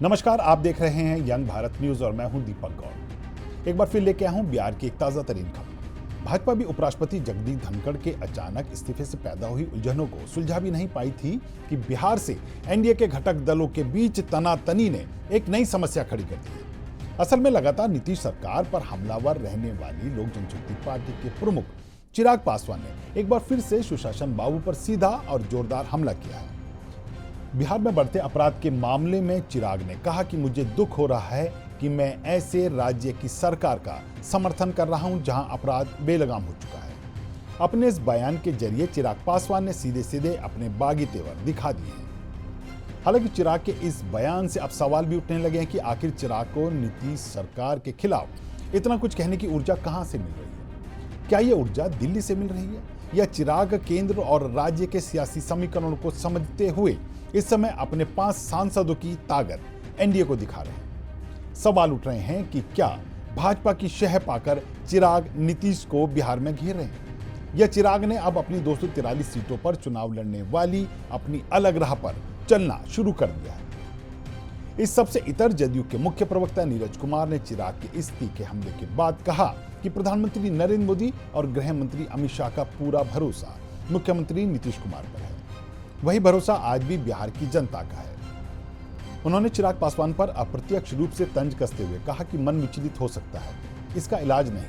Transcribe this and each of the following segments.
नमस्कार, आप देख रहे हैं यंग भारत न्यूज और मैं हूं दीपक गौड़। एक बार फिर लेके आया हूं बिहार की एक ताजा तरीन खबर। भाजपा भी उपराष्ट्रपति जगदीप धनखड़ के अचानक इस्तीफे से पैदा हुई उलझनों को सुलझा भी नहीं पाई थी कि बिहार से एनडीए के घटक दलों के बीच तनातनी ने एक नई समस्या खड़ी कर दी है। असल में लगातार नीतीश सरकार पर हमलावर रहने वाली लोक जनशक्ति पार्टी के प्रमुख चिराग पासवान ने एक बार फिर से सुशासन बाबू पर सीधा और जोरदार हमला किया है। बिहार में बढ़ते अपराध के मामले में चिराग ने कहा कि मुझे दुख हो रहा है कि मैं ऐसे राज्य की सरकार का समर्थन कर रहा हूं जहां अपराध बेलगाम हो चुका है। अपने इस बयान के जरिए चिराग पासवान ने सीधे सीधे अपने बागी तेवर दिखा दिए हैं। हालांकि चिराग के इस बयान से अब सवाल भी उठने लगे हैं कि आखिर चिराग को नीतीश सरकार के खिलाफ इतना कुछ कहने की ऊर्जा कहां से मिल रही है। क्या यह ऊर्जा दिल्ली से मिल रही है या चिराग केंद्र और राज्य के सियासी समीकरणों को समझते हुए इस समय अपने 5 सांसदों की ताकत एनडीए को दिखा रहे हैं। सवाल उठ रहे हैं कि क्या भाजपा की शह पाकर चिराग नीतीश को बिहार में घेर रहे हैं या चिराग ने अब अपनी 243 सीटों पर चुनाव लड़ने वाली अपनी अलग राह पर चलना शुरू कर दिया है। इस सबसे इतर जदयू के मुख्य प्रवक्ता नीरज कुमार ने चिराग के इस तीखे हमले के बाद कहा कि प्रधानमंत्री नरेंद्र मोदी और गृह मंत्री अमित शाह का पूरा भरोसा मुख्यमंत्री नीतीश कुमार पर है। वही भरोसा आज भी बिहार की जनता का है। उन्होंने चिराग पासवान पर अप्रत्यक्ष रूप से तंज कसते हुए कहा कि मन विचलित हो सकता है, इसका इलाज नहीं,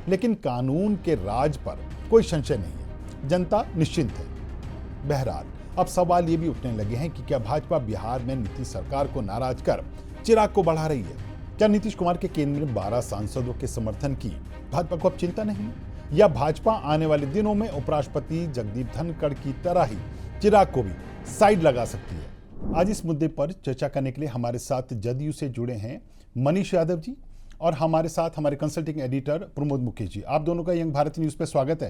लेकिन कानून के राज पर कोई संशय नहीं है, जनता निश्चिंत है। बहरहाल अब सवाल ये भी उठने लगे हैं कि क्या भाजपा बिहार में नीतीश सरकार को नाराज कर चिराग को बढ़ा रही है। क्या नीतीश कुमार के केंद्र में 12 सांसदों के समर्थन की भाजपा को अब चिंता नहीं है, या भाजपा आने वाले दिनों में उपराष्ट्रपति जगदीप धनखड़ की तरह ही चिराग को भी साइड लगा सकती है। आज इस मुद्दे पर चर्चा करने के लिए हमारे साथ जदयू से जुड़े हैं मनीष यादव जी और हमारे साथ हमारे कंसल्टिंग एडिटर प्रमोद मुकेश जी। आप दोनों का यंग भारत न्यूज पे स्वागत है।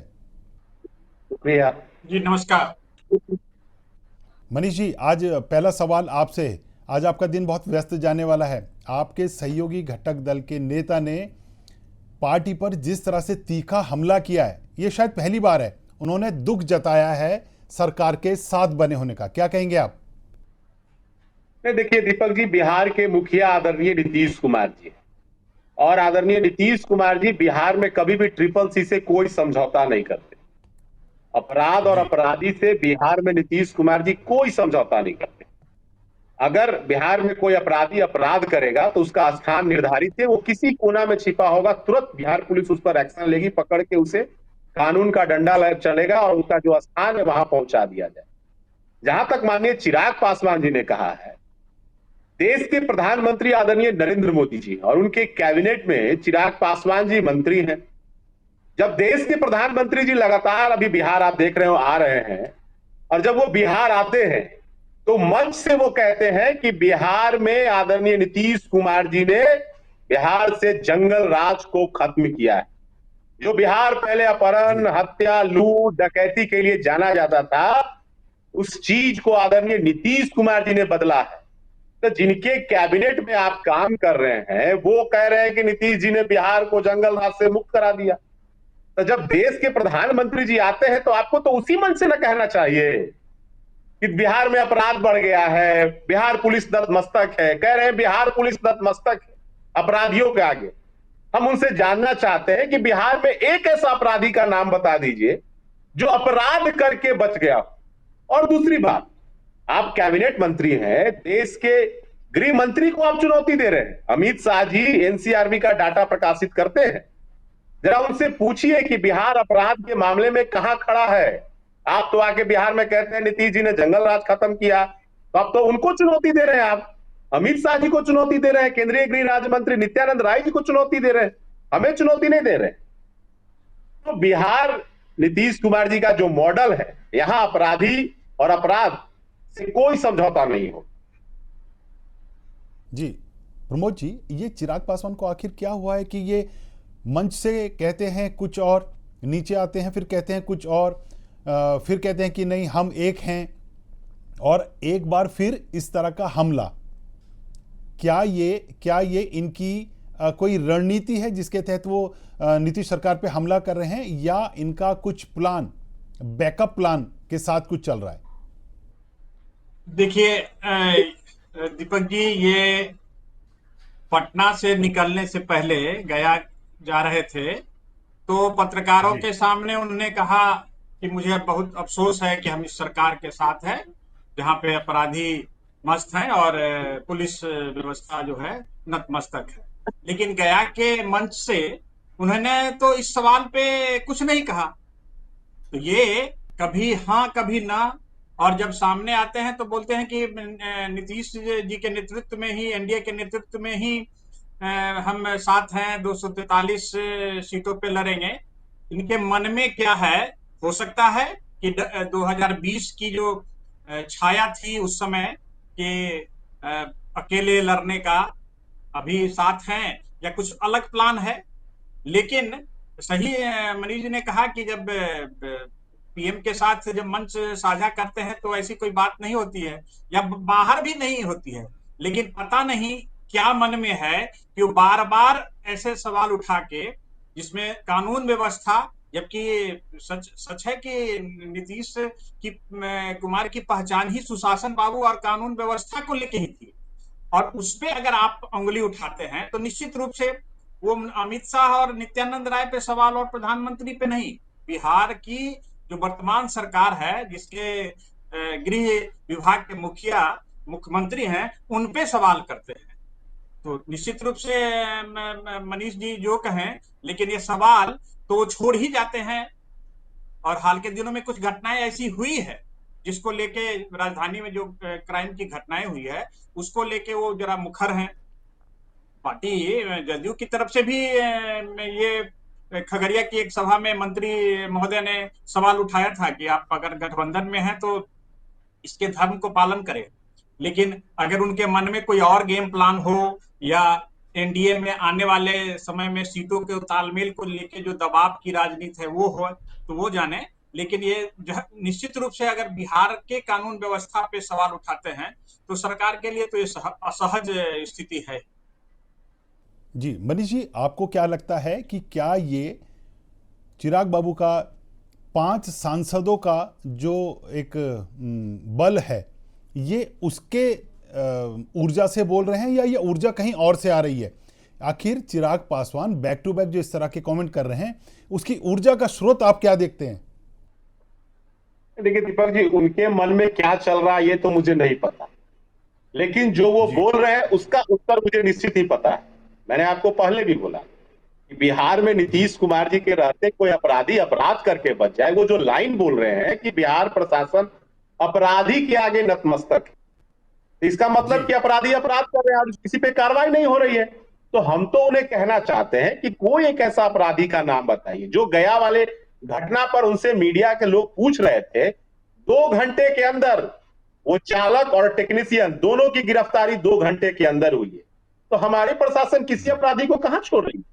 शुक्रिया जी, नमस्कार। मनीष जी, आज पहला सवाल आपसे। आज आपका दिन बहुत व्यस्त जाने वाला है। आपके सहयोगी घटक दल के नेता ने पार्टी पर जिस तरह से तीखा हमला किया है, ये शायद पहली बार है। उन्होंने दुख जताया है सरकार के साथ बने होने का, क्या कहेंगे आप? देखिए दीपक जी, बिहार के मुखिया आदरणीय नीतीश कुमार जी और आदरणीय नीतीश कुमार जी बिहार में कभी भी ट्रिपल सी से कोई समझौता नहीं करते। अपराध और अपराधी से बिहार में नीतीश कुमार जी कोई समझौता नहीं करते। अगर बिहार में कोई अपराधी अपराध करेगा तो उसका स्थान निर्धारित है, वो किसी कोना में छिपा होगा, तुरंत बिहार पुलिस उस पर एक्शन लेगी, पकड़ के उसे कानून का डंडा चलेगा और उसका जो स्थान है वहां पहुंचा दिया जाए। जहां तक माननीय चिराग पासवान जी ने कहा है, देश के प्रधानमंत्री आदरणीय नरेंद्र मोदी जी और उनके कैबिनेट में चिराग पासवान जी मंत्री हैं। जब देश के प्रधानमंत्री जी लगातार अभी बिहार आप देख रहे हो आ रहे हैं, और जब वो बिहार आते हैं तो मंच से वो कहते हैं कि बिहार में आदरणीय नीतीश कुमार जी ने बिहार से जंगल राज को खत्म किया है। जो बिहार पहले अपहरण, हत्या, लूट, डकैती के लिए जाना जाता था, उस चीज को आदरणीय नीतीश कुमार जी ने बदला है। तो जिनके कैबिनेट में आप काम कर रहे हैं वो कह रहे हैं कि नीतीश जी ने बिहार को जंगल राज से मुक्त करा दिया। तो जब देश के प्रधानमंत्री जी आते हैं तो आपको तो उसी मन से न कहना चाहिए कि बिहार में अपराध बढ़ गया है, बिहार पुलिस नतमस्तक है। कह रहे हैं बिहार पुलिस नतमस्तक है अपराधियों के आगे। हम उनसे जानना चाहते हैं कि बिहार में एक ऐसा अपराधी का नाम बता दीजिए जो अपराध करके बच गया। और दूसरी बात, आप कैबिनेट मंत्री हैं, देश के गृह मंत्री को आप चुनौती दे रहे हैं। अमित शाह जी एनसीआरबी का डाटा प्रकाशित करते हैं, जरा उनसे पूछिए कि बिहार अपराध के मामले में कहां खड़ा है। आप तो आके बिहार में कहते हैं नीतीश जी ने जंगल राज खत्म किया, तो आप तो उनको चुनौती दे रहे हैं। आप अमित शाह जी को चुनौती दे रहे हैं, केंद्रीय गृह राज्य मंत्री नित्यानंद राय जी को चुनौती दे रहे हैं, हमें चुनौती नहीं दे रहे। तो बिहार नीतीश कुमार जी का जो मॉडल है, यहां अपराधी और अपराध से कोई समझौता नहीं हो। जी प्रमोद जी, ये चिराग पासवान को आखिर क्या हुआ है कि ये मंच से कहते हैं कुछ और, नीचे आते हैं फिर कहते हैं कुछ और, फिर कहते हैं कि नहीं हम एक हैं, और एक बार फिर इस तरह का हमला। क्या ये इनकी कोई रणनीति है जिसके तहत वो नीतीश सरकार पे हमला कर रहे हैं, या इनका कुछ प्लान, बैकअप प्लान के साथ कुछ चल रहा है? देखिए, दीपक जी, ये पटना से निकलने से पहले गया जा रहे थे तो पत्रकारों जी के सामने उन्होंने कहा कि मुझे बहुत अफसोस है कि हम इस सरकार के साथ हैं जहां पे अपराधी मस्त हैं और पुलिस व्यवस्था जो है नतमस्तक है। लेकिन गया के मंच से उन्होंने तो इस सवाल पे कुछ नहीं कहा। तो ये कभी हाँ कभी ना, और जब सामने आते हैं तो बोलते हैं कि नीतीश जी के नेतृत्व में ही, एनडीए के नेतृत्व में ही हम साथ हैं, 243 सीटों पे लड़ेंगे। इनके मन में क्या है? हो सकता है कि 2020 की जो छाया थी उस समय कि अकेले लड़ने का, अभी साथ हैं या कुछ अलग प्लान है। लेकिन सही मनीष जी ने कहा कि जब पीएम के साथ जब मंच साझा करते हैं तो ऐसी कोई बात नहीं होती है, या बाहर भी नहीं होती है। लेकिन पता नहीं क्या मन में है कि वो बार बार ऐसे सवाल उठा के, जिसमें कानून व्यवस्था, जबकि सच सच है कि नीतीश की कुमार की पहचान ही सुशासन बाबू और कानून व्यवस्था को लेके ही थी। और उस पे अगर आप उंगली उठाते हैं तो निश्चित रूप से वो अमित शाह और नित्यानंद राय पे सवाल और प्रधानमंत्री पे नहीं, बिहार की जो वर्तमान सरकार है जिसके गृह विभाग के मुखिया मुख्यमंत्री हैं उन पे सवाल करते हैं। तो निश्चित रूप से मनीष जी जो कहें, लेकिन ये सवाल तो छोड़ ही जाते हैं। और हाल के दिनों में कुछ घटनाएं ऐसी हुई है जिसको लेके, राजधानी में जो क्राइम की घटनाएं हुई है उसको लेके वो जरा मुखर हैं। पार्टी जदयू की तरफ से भी ये खगड़िया की एक सभा में मंत्री महोदय ने सवाल उठाया था कि आप अगर गठबंधन में हैं तो इसके धर्म को पालन करें। लेकिन अगर उनके मन में कोई और गेम प्लान हो, या एनडीए में आने वाले समय में सीटों के तालमेल को लेके जो दबाव की राजनीति है वो हो, तो वो जाने। लेकिन ये निश्चित रूप से अगर बिहार के कानून व्यवस्था पे सवाल उठाते हैं तो सरकार के लिए तो ये असहज स्थिति है। जी मनीष जी, आपको क्या लगता है कि क्या ये चिराग बाबू का 5 सांसदों का जो एक बल है, ये उसके ऊर्जा से बोल रहे हैं या ये ऊर्जा कहीं और से आ रही है? आखिर Chirag Paswan back to back जो इस तरह के कमेंट कर रहे हैं, उसकी ऊर्जा का स्रोत आप क्या देखते हैं? देखिए दीपक जी, उनके मन में क्या चल रहा है ये तो मुझे नहीं पता, लेकिन जो वो बोल रहे हैं उसका उत्तर मुझे निश्चित ही पता है। मैंने आपको पहले भी बोला कि बिहार में नीतीश कुमार जी के रहते कोई अपराधी अपराध करके बच जाए। वो जो लाइन बोल रहे हैं कि बिहार प्रशासन अपराधी के आगे नतमस्तक है, इसका मतलब कि अपराधी अपराध कर रहे हैं, आज किसी पे कार्रवाई नहीं हो रही है। तो हम तो उन्हें कहना चाहते हैं कि कोई एक ऐसा अपराधी का नाम बताइए। जो गया वाले घटना पर उनसे मीडिया के लोग पूछ रहे थे, 2 घंटे के अंदर वो चालक और टेक्नीशियन दोनों की गिरफ्तारी 2 घंटे के अंदर हुई है। तो हमारे प्रशासन किसी अपराधी को कहां छोड़ रही है?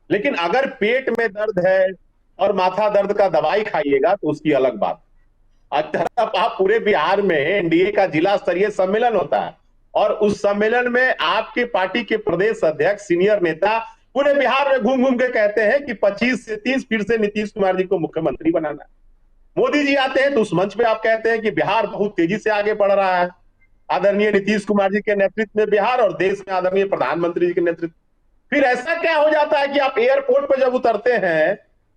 लेकिन अगर पेट में दर्द है और माथा दर्द का दवाई खाइएगा तो उसकी अलग बात। तरफ आप पूरे बिहार में एनडीए का जिला स्तरीय सम्मेलन होता है और उस सम्मेलन में आपके पार्टी के प्रदेश अध्यक्ष, सीनियर नेता पूरे बिहार में घूम घूम के कहते हैं कि 25 से 30 फिर से नीतीश कुमार जी को मुख्यमंत्री बनाना है। मोदी जी आते हैं तो उस मंच पे आप कहते हैं कि बिहार बहुत तेजी से आगे बढ़ रहा है, आदरणीय नीतीश कुमार जी के नेतृत्व में बिहार, और देश में आदरणीय प्रधानमंत्री जी के नेतृत्व। फिर ऐसा क्या हो जाता है कि आप एयरपोर्ट पर जब उतरते हैं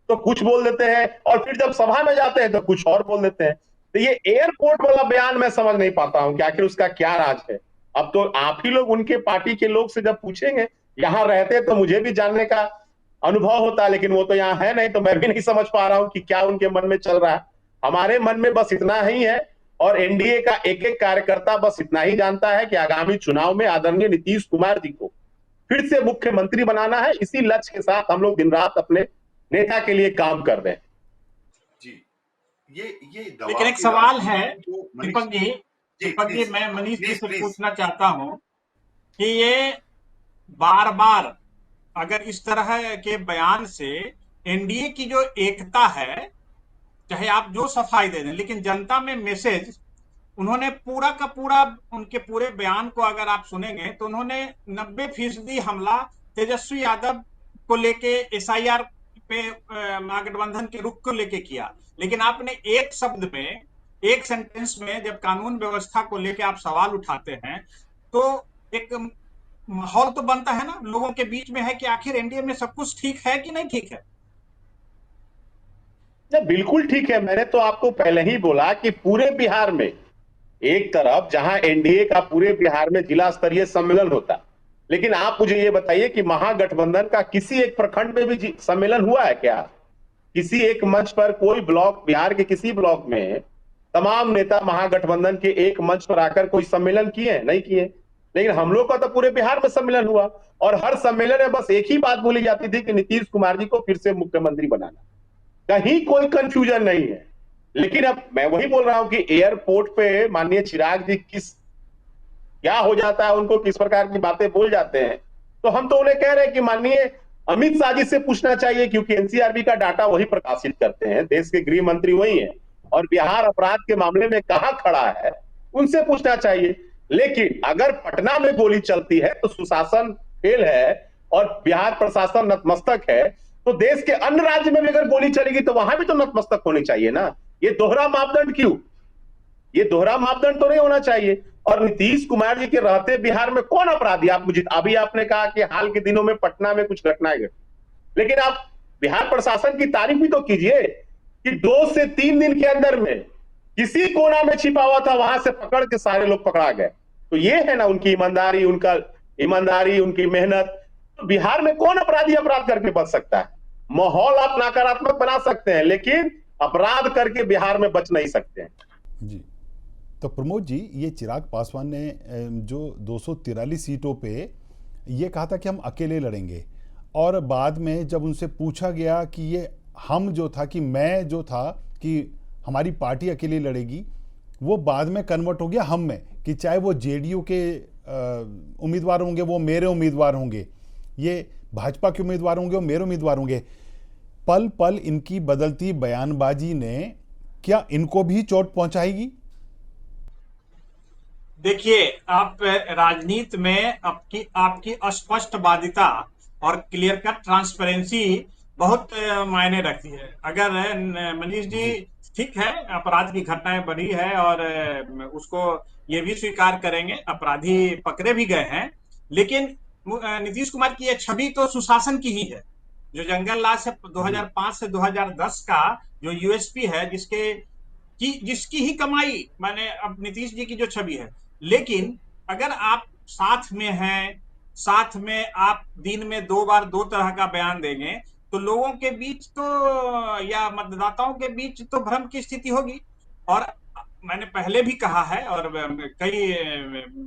तो कुछ बोल देते हैं और फिर जब सभा में जाते हैं तो कुछ और बोल देते हैं? तो ये एयरपोर्ट वाला बयान मैं समझ नहीं पाता हूं कि आखिर उसका क्या राज है। अब तो आप ही लोग उनके पार्टी के लोग से जब पूछेंगे, यहां रहते तो मुझे भी जानने का अनुभव होता, लेकिन वो तो यहाँ है नहीं, तो मैं भी नहीं समझ पा रहा हूं कि क्या उनके मन में चल रहा है। हमारे मन में बस इतना ही है, और एनडीए का एक एक कार्यकर्ता बस इतना ही जानता है कि आगामी चुनाव में आदरणीय नीतीश कुमार जी को फिर से मुख्यमंत्री बनाना है। इसी लक्ष्य के साथ हम लोग दिन रात अपने नेता के लिए काम कर रहे हैं। जी, ये लेकिन एक सवाल है दीपक जी, मैं मनीष जी से पूछना चाहता हूं कि ये बार बार अगर इस तरह के बयान से एनडीए की जो एकता है, चाहे आप जो सफाई दे दें, लेकिन जनता में मैसेज, उन्होंने पूरा का पूरा, उनके पूरे बयान को अगर आप सुनेंगे तो उन्होंने 90% हमला तेजस्वी यादव को लेके, एसआईआर पे महागठबंधन के रुख को लेके किया। लेकिन आपने एक शब्द में, एक सेंटेंस में जब कानून व्यवस्था को लेके आप सवाल उठाते हैं तो एक माहौल तो बनता है ना लोगों के बीच में है कि आखिर एनडीए में सब कुछ ठीक है कि नहीं ठीक है। बिल्कुल ठीक है। मैंने तो आपको पहले ही बोला कि पूरे बिहार में एक तरफ जहां एनडीए का पूरे बिहार में जिला स्तरीय सम्मेलन होता, लेकिन आप मुझे ये बताइए कि महागठबंधन का किसी एक प्रखंड में भी सम्मेलन हुआ है क्या? किसी एक मंच पर कोई ब्लॉक, बिहार के किसी ब्लॉक में तमाम नेता महागठबंधन के एक मंच पर आकर कोई सम्मेलन किए? नहीं किए। लेकिन हम लोग का तो पूरे बिहार में सम्मेलन हुआ और हर सम्मेलन में बस एक ही बात बोली जाती थी कि नीतीश कुमार जी को फिर से मुख्यमंत्री बनाना। कहीं कोई कंफ्यूजन नहीं है। लेकिन अब मैं वही बोल रहा हूं कि एयरपोर्ट पे माननीय चिराग जी क्या हो जाता है, उनको किस प्रकार की बातें बोल जाते हैं, तो हम तो उन्हें कह रहे हैं कि माननीय अमित शाह जी से पूछना चाहिए, क्योंकि एनसीआरबी का डाटा वही प्रकाशित करते हैं, देश के गृह मंत्री वही है और बिहार अपराध के मामले में कहां खड़ा है उनसे पूछना चाहिए। लेकिन अगर पटना में गोली चलती है तो सुशासन फेल है और बिहार प्रशासन नतमस्तक है, तो देश के अन्य राज्य में भी अगर गोली चलेगी तो वहां भी तो नतमस्तक होनी चाहिए ना। ये दोहरा मापदंड क्यों? ये दोहरा मापदंड तो नहीं होना चाहिए। और नीतीश कुमार जी के रहते बिहार में कौन अपराधी? आप मुझे अभी आपने कहा कि हाल के दिनों में पटना में कुछ घटनाएं घटी, लेकिन आप बिहार प्रशासन की तारीफ भी तो कीजिए कि 2 से 3 दिन के अंदर में किसी कोना में छिपा हुआ था, वहां से पकड़ के सारे लोग पकड़ा गए। तो ये है ना उनकी ईमानदारी, उनकी मेहनत। तो बिहार में कौन अपराधी अपराध करके बच सकता है? माहौल आप नकारात्मक बना सकते हैं, लेकिन अपराध करके बिहार में बच नहीं सकते हैं। जी, तो प्रमोद जी, ये चिराग पासवान ने जो 243 सीटों पे ये कहा था कि हम अकेले लड़ेंगे, और बाद में जब उनसे पूछा गया कि ये हम जो था कि मैं जो था कि हमारी पार्टी अकेले लड़ेगी, वो बाद में कन्वर्ट हो गया हम में, कि चाहे वो जेडीयू के उम्मीदवार होंगे वो मेरे उम्मीदवार होंगे, ये भाजपा के उम्मीदवार होंगे वो मेरे उम्मीदवार होंगे। पल पल इनकी बदलती बयानबाजी ने क्या इनको भी चोट पहुंचाएगी? देखिए, आप राजनीति में आपकी स्पष्टवादिता और क्लियर कट ट्रांसपेरेंसी बहुत मायने रखती है। अगर मनीष जी, ठीक है, अपराध की घटनाएं बढ़ी है और उसको ये भी स्वीकार करेंगे, अपराधी पकड़े भी गए हैं, लेकिन नीतीश कुमार की ये छवि तो सुशासन की ही है। जो जंगल राज से 2005 से 2010 का जो यूएसपी है, जिसकी ही कमाई माने अब नीतीश जी की जो छवि है। लेकिन अगर आप साथ में हैं, साथ में आप दिन में 2 बार 2 तरह का बयान देंगे, तो लोगों के बीच तो या मतदाताओं के बीच तो भ्रम की स्थिति होगी। और मैंने पहले भी कहा है और कई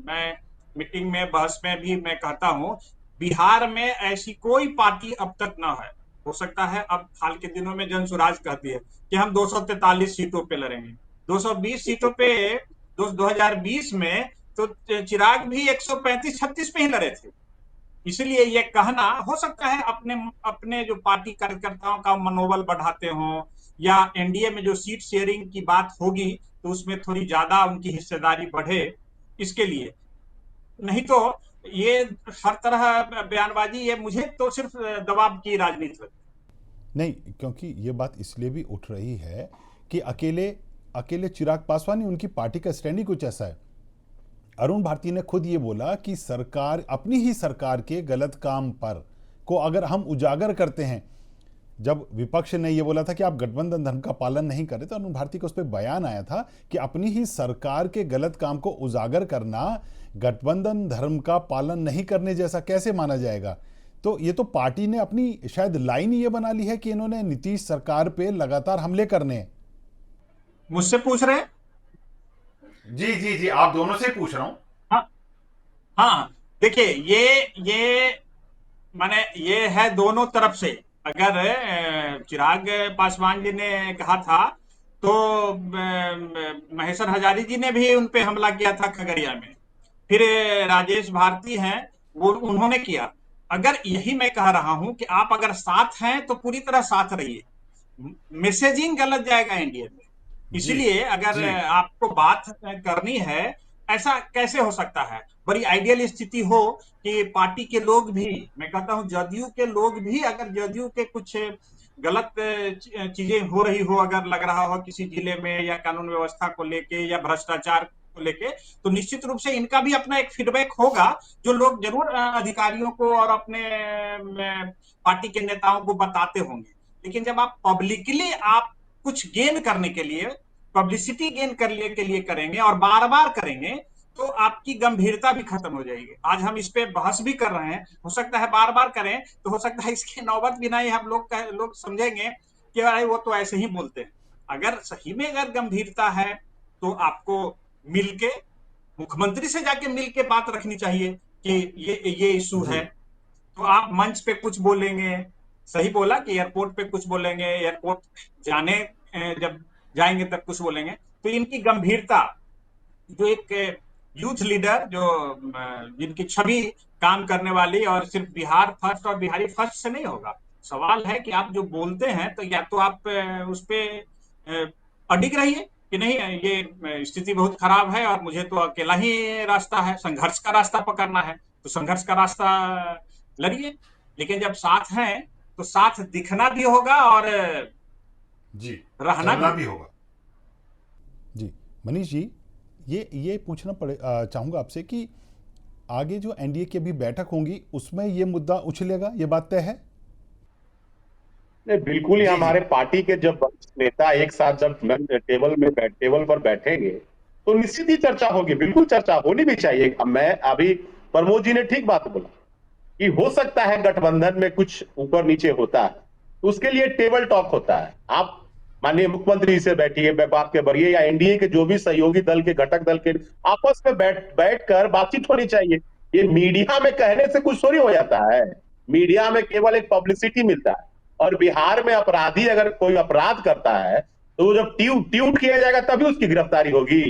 मैं मीटिंग में, बहस में भी मैं कहता हूं, बिहार में ऐसी कोई पार्टी अब तक ना है, हो सकता है अब हाल के दिनों में जन स्वराज कहती है कि हम 243 सीटों पे लड़ेंगे। 220 सीटों पे 2020 में तो चिराग भी 135-36 पे ही लड़े थे। इसलिए ये कहना हो सकता है अपने जो पार्टी कार्यकर्ताओं का मनोबल बढ़ाते हों, या एनडीए में जो सीट शेयरिंग की बात होगी तो उसमें थोड़ी ज्यादा उनकी हिस्सेदारी बढ़े, इसके लिए। नहीं तो ये हर तरह बयानबाजी, ये मुझे तो सिर्फ दबाव की राजनीति लगती है। नहीं, क्योंकि ये बात इसलिए भी उठ रही है कि अकेले चिराग पासवान ही, उनकी पार्टी का स्टैंड ही कुछ ऐसा है। अरुण भारती ने खुद ये बोला कि सरकार, अपनी ही सरकार के गलत काम पर को अगर हम उजागर करते हैं, जब विपक्ष ने ये बोला था कि आप गठबंधन धर्म का पालन नहीं कर रहे, तो अरुण भारती का उस पर बयान आया था कि अपनी ही सरकार के गलत काम को उजागर करना गठबंधन धर्म का पालन नहीं करने जैसा कैसे माना जाएगा? तो ये तो पार्टी ने अपनी शायद लाइन ये बना ली है कि इन्होंने नीतीश सरकार पे लगातार हमले करने हैं। मुझसे पूछ रहे हैं? जी जी जी, आप दोनों से पूछ रहा हूं। हाँ हाँ, देखिए, ये माने ये है दोनों तरफ से। अगर चिराग पासवान जी ने कहा था तो महेश्वर हजारी जी ने भी उन पे हमला किया था खगड़िया में, फिर राजेश भारती हैं वो उन्होंने किया। अगर यही मैं कह रहा हूं कि आप अगर साथ हैं तो पूरी तरह साथ रहिए, मैसेजिंग गलत जाएगा एनडीए में। इसीलिए अगर आपको बात करनी है, ऐसा कैसे हो सकता है? बड़ी आइडियल स्थिति हो कि पार्टी के लोग भी, मैं कहता हूं जदयू के लोग भी, अगर जदयू के कुछ गलत चीजें हो रही हो, अगर लग रहा हो किसी जिले में या कानून व्यवस्था को लेके या भ्रष्टाचार को लेके, तो निश्चित रूप से इनका भी अपना एक फीडबैक होगा जो लोग जरूर अधिकारियों को और अपने पार्टी के नेताओं को बताते होंगे। लेकिन जब आप पब्लिकली आप कुछ गेन करने के लिए, पब्लिसिटी गेन करने के लिए करेंगे और बार बार करेंगे, तो आपकी गंभीरता भी खत्म हो जाएगी। आज हम इस पे बहस भी कर रहे हैं, हो सकता है बार बार करें तो हो सकता है इसकी नौबत भी नहीं, हम लोग समझेंगे कि अरे वो तो ऐसे ही बोलते हैं। अगर सही में अगर गंभीरता है तो आपको मिलके, मुख्यमंत्री से जाके मिलके बात रखनी चाहिए कि ये इशू है। तो आप मंच पे कुछ बोलेंगे, सही बोला कि एयरपोर्ट पे कुछ बोलेंगे, एयरपोर्ट जाने जब जाएंगे तब कुछ बोलेंगे, तो इनकी गंभीरता, जो एक यूथ लीडर जो जिनकी छवि काम करने वाली, और सिर्फ बिहार फर्स्ट और बिहारी फर्स्ट से नहीं होगा। सवाल है कि आप जो बोलते हैं तो या तो आप उस पे अडिग रहिए कि नहीं ये स्थिति बहुत खराब है और मुझे तो अकेला ही रास्ता है, संघर्ष का रास्ता पकड़ना है, तो संघर्ष का रास्ता लड़िए। लेकिन जब साथ हैं तो साथ दिखना भी होगा और जी रहना चलना भी होगा। जी मनीष जी, ये पूछना चाहूंगा आपसे कि आगे जो एनडीए की अभी बैठक होंगी उसमें ये मुद्दा उछलेगा, ये बात तय है? नहीं, बिल्कुल ही हमारे पार्टी के जब नेता एक साथ जब टेबल पर बैठेंगे तो निश्चित ही चर्चा होगी, बिल्कुल चर्चा होनी भी चाहिए। मैं अभी प्रमोद जी ने ठीक बात बोला कि हो सकता है गठबंधन में कुछ ऊपर नीचे होता है, तो उसके लिए टेबल टॉक होता है। आप माननीय मुख्यमंत्री से बैठिए, बात के बढ़िए, या एनडीए के जो भी सहयोगी दल के घटक दल के आपस में बैठकर बातचीत होनी चाहिए। ये मीडिया में कहने से कुछ थोड़ी हो जाता है, मीडिया में केवल एक पब्लिसिटी मिलता है। और बिहार में अपराधी अगर कोई अपराध करता है तो वो जब ट्यूट किया जाएगा तभी उसकी गिरफ्तारी होगी,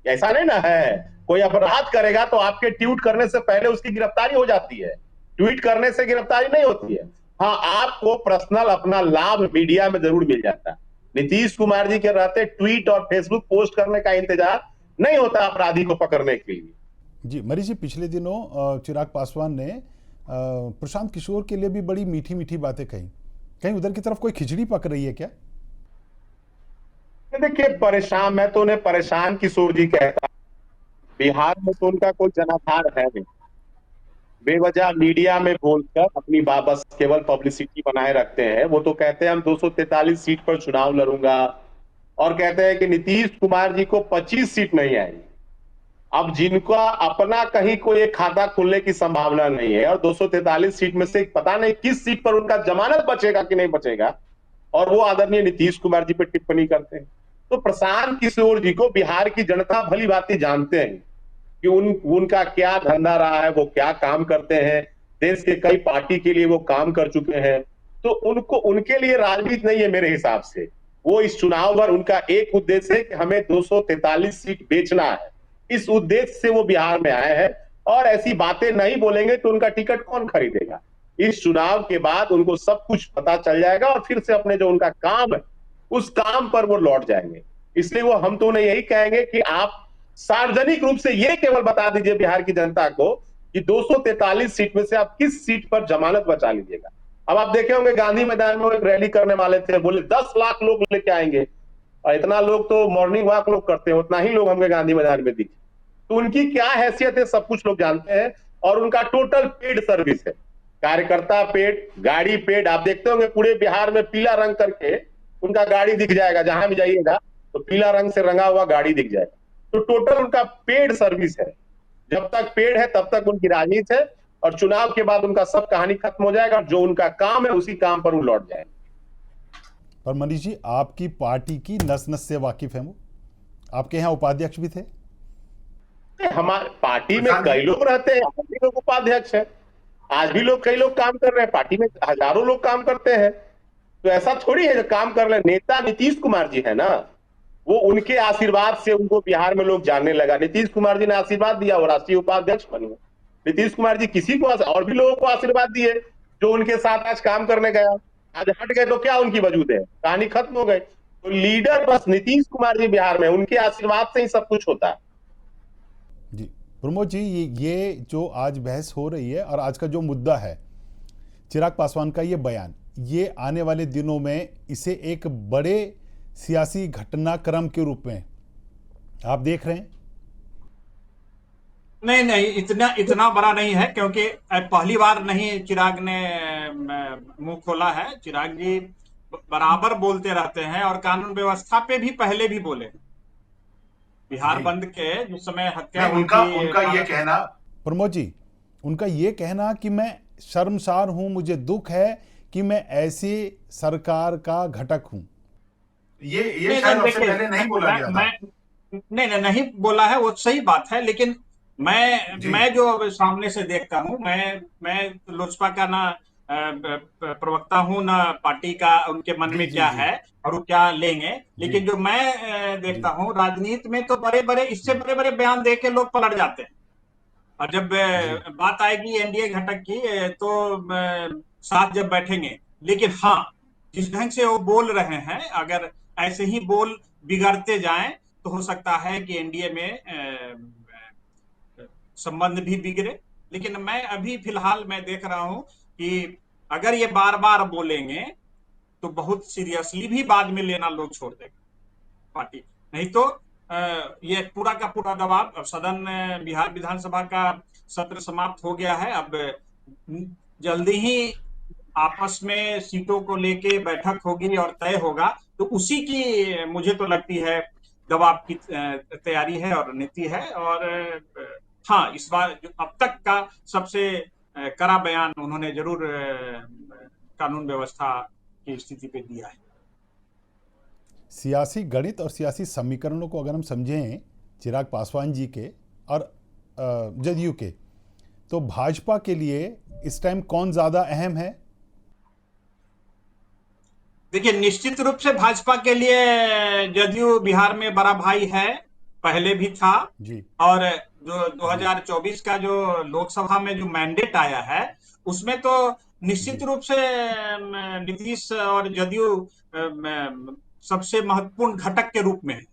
ऐसा नहीं ना है। कोई अपराध करेगा तो आपके ट्वीट करने से पहले उसकी गिरफ्तारी हो जाती है, ट्वीट करने से गिरफ्तारी नहीं होती है। हाँ, आपको पर्सनल अपना लाभ मीडिया में जरूर मिल जाता है। नीतीश कुमार जी के रहते ट्वीट और फेसबुक पोस्ट करने का इंतजार नहीं होता अपराधी को पकड़ने के लिए। जी मनीष जी, पिछले दिनों चिराग पासवान ने प्रशांत किशोर के लिए भी बड़ी मीठी मीठी बातें कही, कहीं उधर की तरफ कोई खिचड़ी पक रही है क्या? देखिए, परेशान, मैं तो उन्हें परेशान किशोर जी कहता, बिहार में तो उनका कोई जनाधार है नहीं। बेवजह मीडिया में बोलकर अपनी बस केवल पब्लिसिटी बनाए रखते हैं। वो तो कहते हैं हम 243 सीट पर चुनाव लड़ूंगा, और कहते हैं कि नीतीश कुमार जी को 25 सीट नहीं आएगी। अब जिनका अपना कहीं कोई एक खाता खुलने की संभावना नहीं है और 243 सीट में से पता नहीं किस सीट पर उनका जमानत बचेगा कि नहीं बचेगा, और वो आदरणीय नीतीश कुमार जी पर टिप्पणी करते हैं। तो प्रशांत किशोर जी को बिहार की जनता भली भांति जानते हैं कि उनका क्या धंधा रहा है, वो क्या काम करते हैं, देश के कई पार्टी के लिए वो काम कर चुके हैं। तो उनके लिए राजनीति नहीं है मेरे हिसाब से। वो इस चुनाव पर उनका एक उद्देश्य है कि हमें 243 सीट बेचना है, इस उद्देश्य से वो बिहार में आए हैं। और ऐसी बातें नहीं बोलेंगे तो उनका टिकट कौन खरीदेगा? इस चुनाव के बाद उनको सब कुछ पता चल जाएगा और फिर से अपने जो उनका काम है उस काम पर वो लौट जाएंगे। इसलिए वो, हम तो उन्हें यही कहेंगे कि आप सार्वजनिक रूप से ये केवल बता दीजिए बिहार की जनता को कि 243 सीट में से आप किस सीट पर जमानत बचा लीजिएगा। अब आप देखे होंगे गांधी मैदान में वो एक रैली करने वाले थे, बोले 10 लाख लोग लेके आएंगे, और इतना लोग तो मॉर्निंग वॉक लोग करते हैं, उतना ही लोग हमें गांधी मैदान में दिखे। तो उनकी क्या हैसियत है सब कुछ लोग जानते हैं, और उनका टोटल पेड सर्विस है, कार्यकर्ता पेड, गाड़ी पेड। आप देखते होंगे पूरे बिहार में पीला रंग करके उनका गाड़ी दिख जाएगा, जहां भी जाइएगा तो पीला रंग से रंगा हुआ गाड़ी दिख जाएगा। तो टोटल उनका पेड सर्विस है। जब तक पेड है तब तक उनकी राजनीति है, और चुनाव के बाद उनका सब कहानी खत्म हो जाएगा। जो उनका काम है उसी काम पर वो लौट जाएंगे। पर मनीष जी, आपकी पार्टी की नस नस से वाकिफ है वो, आपके यहाँ उपाध्यक्ष भी थे। हमारे पार्टी में कई लोग रहते हैं, आज भी लोग उपाध्यक्ष है, आज भी लोग, कई लोग काम कर रहे हैं पार्टी में, हजारों लोग काम करते हैं। तो ऐसा थोड़ी है जो काम कर रहे। नेता नीतीश कुमार जी है ना, वो उनके आशीर्वाद से उनको बिहार में लोग जानने लगा। नीतीश कुमार जी ने आशीर्वाद दिया, वो राष्ट्रीय उपाध्यक्ष बने। नीतीश कुमार जी किसी को और भी लोगों को आशीर्वाद दिए जो उनके साथ आज काम करने गया, आज हट गए तो क्या उनकी वजूद है, कहानी खत्म हो गई। तो लीडर बस नीतीश कुमार जी बिहार में, उनके आशीर्वाद से ही सब कुछ होता है। जी प्रमोद जी, ये जो आज बहस हो रही है और आज का जो मुद्दा है चिराग पासवान का ये बयान, ये आने वाले दिनों में इसे एक बड़े सियासी घटनाक्रम के रूप में आप देख रहे हैं? नहीं नहीं, इतना इतना बड़ा नहीं है, क्योंकि पहली बार नहीं चिराग ने मुंह खोला है। चिराग जी बराबर बोलते रहते हैं, और कानून व्यवस्था पे भी पहले भी बोले। बिहार जी बंद के जिस समय हत्या नहीं, हुई उनका थी उनका ये 18 कहना, प्रमोद जी, उनका ये कहना कि मैं शर्मसार हूं, मुझे दुख है कि मैं ऐसी सरकार का घटक हूं। ये नहीं शायद नहीं, आपसे देखिए, पहले नहीं बोला गया था। नहीं नहीं नहीं बोला है, वो सही बात है, लेकिन जी मैं जो अब सामने से देखता हूँ, मैं लोजपा का ना प्रवक्ता हूँ, ना पार्टी का उनके मन जी में जी क्या जी है और वो क्या लेंगे। जी लेकिन जो मैं देखता जी हूँ, राजनीति में तो बड़े बड़े, इससे जी बड़े बड़े बयान दे के लोग पलट जाते हैं, और जब जी बात आएगी एनडीए घटक की, तो साथ जब बैठेंगे। लेकिन हाँ, जिस ढंग से वो बोल रहे हैं, अगर ऐसे ही बोल बिगड़ते जाएं, तो हो सकता है कि एनडीए में संबंध भी बिगड़े। लेकिन मैं अभी फिलहाल मैं देख रहा हूं कि अगर ये बार बार बोलेंगे, तो बहुत सीरियसली भी बाद में लेना लोग छोड़ देगा पार्टी। नहीं तो ये पूरा का पूरा दबाव, अब सदन बिहार विधानसभा का सत्र समाप्त हो गया है। अब जल्दी ही आपस में सीटों को लेके बैठक होगी और तय होगा, तो उसी की मुझे तो लगती है दबाव की तैयारी है और नीति है। और हाँ, इस बार जो अब तक का सबसे कड़ा बयान उन्होंने जरूर कानून व्यवस्था की स्थिति पे दिया है। सियासी गणित और सियासी समीकरणों को अगर हम समझें चिराग पासवान जी के और जदयू के, तो भाजपा के लिए इस टाइम कौन ज्यादा अहम है? देखिए, निश्चित रूप से भाजपा के लिए जदयू बिहार में बड़ा भाई है, पहले भी था। जी और जो जी 2024 का जो लोकसभा में जो मैंडेट आया है, उसमें तो निश्चित जी रूप से नीतीश और जदयू सबसे महत्वपूर्ण घटक के रूप में है।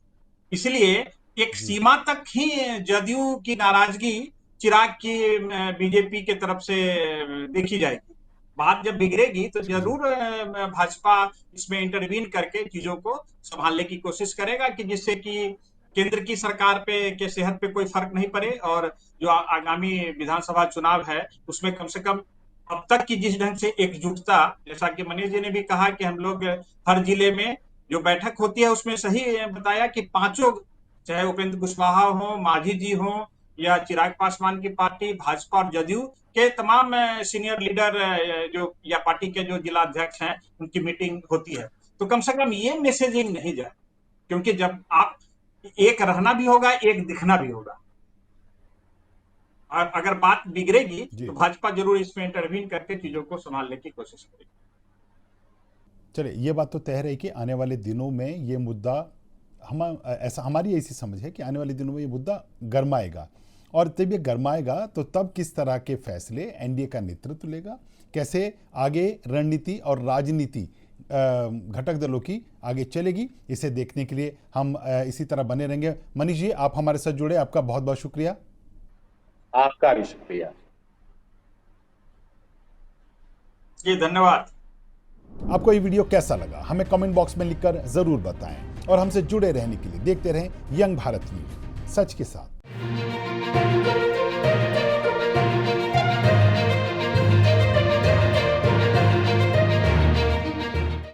इसलिए एक जी सीमा तक ही जदयू की नाराजगी चिराग की बीजेपी के तरफ से देखी जाएगी। बात जब बिगड़ेगी तो जी जरूर भाजपा इसमें इंटरवीन करके चीजों को संभालने की कोशिश करेगा, कि जिससे कि केंद्र की सरकार पे के सेहत पे कोई फर्क नहीं पड़े, और जो आगामी विधानसभा चुनाव है उसमें कम से कम अब तक की जिस ढंग से एकजुटता, जैसा कि मनीष जी ने भी कहा कि हम लोग हर जिले में जो बैठक होती है उसमें सही बताया कि पांचों, चाहे उपेंद्र कुशवाहा हो, मांझी जी हो, या चिराग पासवान की पार्टी, भाजपा और जदयू के तमाम सीनियर लीडर जो या पार्टी के जो जिला अध्यक्ष हैं, उनकी मीटिंग होती है। तो कम से कम ये मैसेजिंग नहीं जाए, क्योंकि जब आप एक रहना भी होगा, एक दिखना भी होगा, और अगर बात बिगड़ेगी तो जी भाजपा जरूर इसमें इंटरवीन करके चीजों को संभालने की कोशिश करेगी। चलिए, ये बात तो तय रही कि आने वाले दिनों में ये मुद्दा, हम ऐसा, हमारी ऐसी समझ है कि आने वाले दिनों में ये मुद्दा गरमाएगा, और जब ये गरमाएगा तो तब किस तरह के फैसले एनडीए का नेतृत्व लेगा, कैसे आगे रणनीति और राजनीति घटक दलों की आगे चलेगी, इसे देखने के लिए हम इसी तरह बने रहेंगे। मनीष जी, आप हमारे साथ जुड़े, आपका बहुत बहुत शुक्रिया। आपका भी शुक्रिया जी, धन्यवाद। आपको ये वीडियो कैसा लगा हमें कमेंट बॉक्स में लिखकर जरूर बताएं, और हमसे जुड़े रहने के लिए देखते रहें यंग भारत न्यूज, सच के साथ।